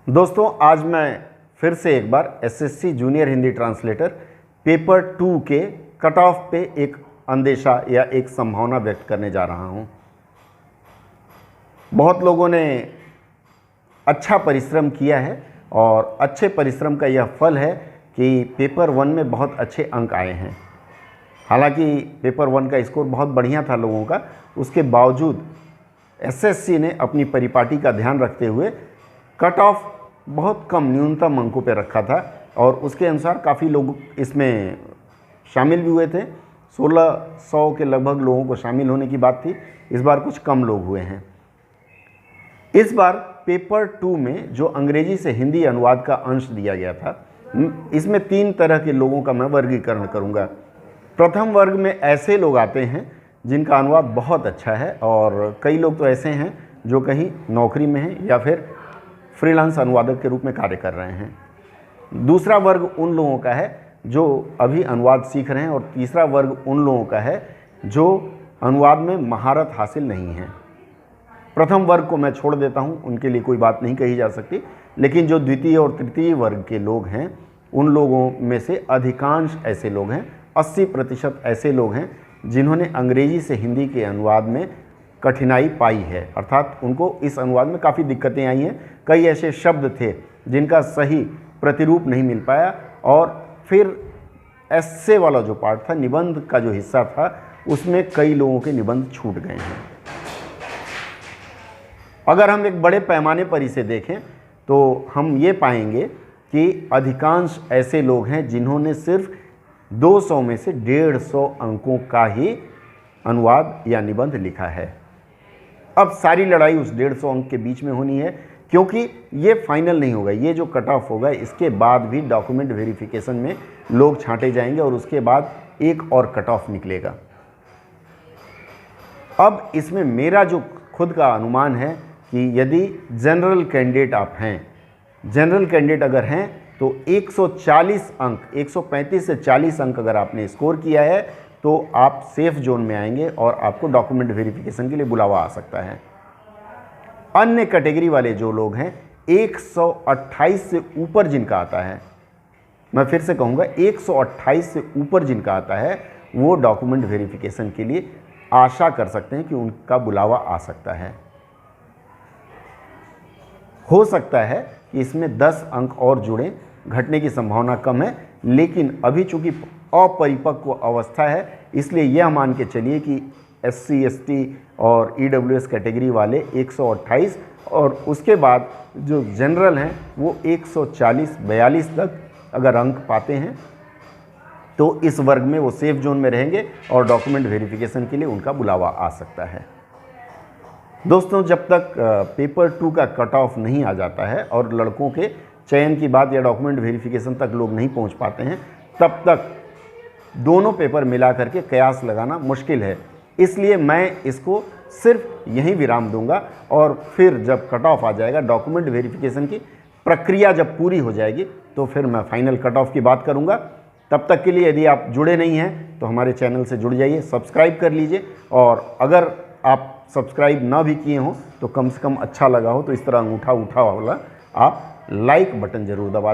दोस्तों, आज मैं फिर से एक बार SSC junior Hindi translator paper 2 के कट ऑफ पे एक अंदेशा या एक संभावना व्यक्त करने जा रहा हूं। बहुत लोगों ने अच्छा परिश्रम किया है और अच्छे परिश्रम का यह फल है कि पेपर 1 में बहुत अच्छे अंक आए हैं। हालांकि पेपर 1 का स्कोर बहुत बढ़िया था लोगों का, उसके बावजूद एसएससी ने अपनी परिपाटी का ध्यान रखते हुए कट ऑफ बहुत कम न्यूनतम अंकों पे रखा था और उसके अनुसार काफ़ी लोग इसमें शामिल भी हुए थे। 1600 के लगभग लोगों को शामिल होने की बात थी, इस बार कुछ कम लोग हुए हैं। इस बार पेपर 2 में जो अंग्रेजी से हिंदी अनुवाद का अंश दिया गया था, इसमें 3 तरह के लोगों का मैं वर्गीकरण करूंगा। प्रथम वर्ग में ऐसे लोग आते हैं जिनका अनुवाद बहुत अच्छा है और कई लोग तो ऐसे हैं जो कहीं नौकरी में हैं या फिर फ्रीलांस अनुवादक के रूप में कार्य कर रहे हैं। दूसरा वर्ग उन लोगों का है जो अभी अनुवाद सीख रहे हैं और तीसरा वर्ग उन लोगों का है जो अनुवाद में महारत हासिल नहीं है। प्रथम वर्ग को मैं छोड़ देता हूं, उनके लिए कोई बात नहीं कही जा सकती, लेकिन जो द्वितीय और तृतीय वर्ग के लोग हैं उन लोगों में से अधिकांश ऐसे लोग हैं, 80% ऐसे लोग हैं जिन्होंने अंग्रेजी से हिंदी के अनुवाद में कठिनाई पाई है, अर्थात उनको इस अनुवाद में काफ़ी दिक्कतें आई हैं। कई ऐसे शब्द थे जिनका सही प्रतिरूप नहीं मिल पाया और फिर एस्से वाला जो पार्ट था, निबंध का जो हिस्सा था, उसमें कई लोगों के निबंध छूट गए हैं। अगर हम एक बड़े पैमाने पर इसे देखें तो हम ये पाएंगे कि अधिकांश ऐसे लोग हैं जिन्होंने सिर्फ 200 में से 150 अंकों का ही अनुवाद या निबंध लिखा है। अब सारी लड़ाई उस 150 अंक के बीच में होनी है, क्योंकि ये फाइनल नहीं होगा। ये जो कट ऑफ होगा इसके बाद भी डॉक्यूमेंट वेरिफिकेशन में लोग छांटे जाएंगे और उसके बाद एक और कट ऑफ निकलेगा। अब इसमें मेरा जो खुद का अनुमान है कि यदि जनरल कैंडिडेट आप हैं, जनरल कैंडिडेट अगर हैं तो 140 अंक, 135 से 40 अंक अगर आपने स्कोर किया है तो आप सेफ जोन में आएंगे और आपको डॉक्यूमेंट वेरिफिकेशन के लिए बुलावा आ सकता है। अन्य कैटेगरी वाले जो लोग हैं, 128 से ऊपर जिनका आता है, मैं फिर से कहूँगा 128 से ऊपर जिनका आता है, वो डॉक्यूमेंट वेरिफिकेशन के लिए आशा कर सकते हैं कि उनका बुलावा आ सकता है। हो सकता है कि इसमें 10 अंक और जुड़ें, घटने की संभावना कम है, लेकिन अभी चूंकि अपरिपक्व अवस्था है इसलिए यह मान के चलिए कि SC ST और EWS कैटेगरी वाले 128 और उसके बाद जो जनरल हैं वो 140-42 तक अगर अंक पाते हैं तो इस वर्ग में वो सेफ जोन में रहेंगे और डॉक्यूमेंट वेरिफिकेशन के लिए उनका बुलावा आ सकता है। दोस्तों, जब तक पेपर 2 का कट ऑफ नहीं आ जाता है और लड़कों के चयन की बात या डॉक्यूमेंट वेरिफिकेशन तक लोग नहीं पहुंच पाते हैं, तब तक दोनों पेपर मिला करके कयास लगाना मुश्किल है। इसलिए मैं इसको सिर्फ यहीं विराम दूंगा और फिर जब कट ऑफ आ जाएगा, डॉक्यूमेंट वेरिफिकेशन की प्रक्रिया जब पूरी हो जाएगी तो फिर मैं फाइनल कट ऑफ की बात करूंगा। तब तक के लिए यदि आप जुड़े नहीं हैं तो हमारे चैनल से जुड़ जाइए, सब्सक्राइब कर लीजिए और अगर आप सब्सक्राइब ना भी किए हों तो कम से कम अच्छा लगा हो तो इस तरह अंगूठा उठा वाला आप लाइक बटन ज़रूर दबा दें।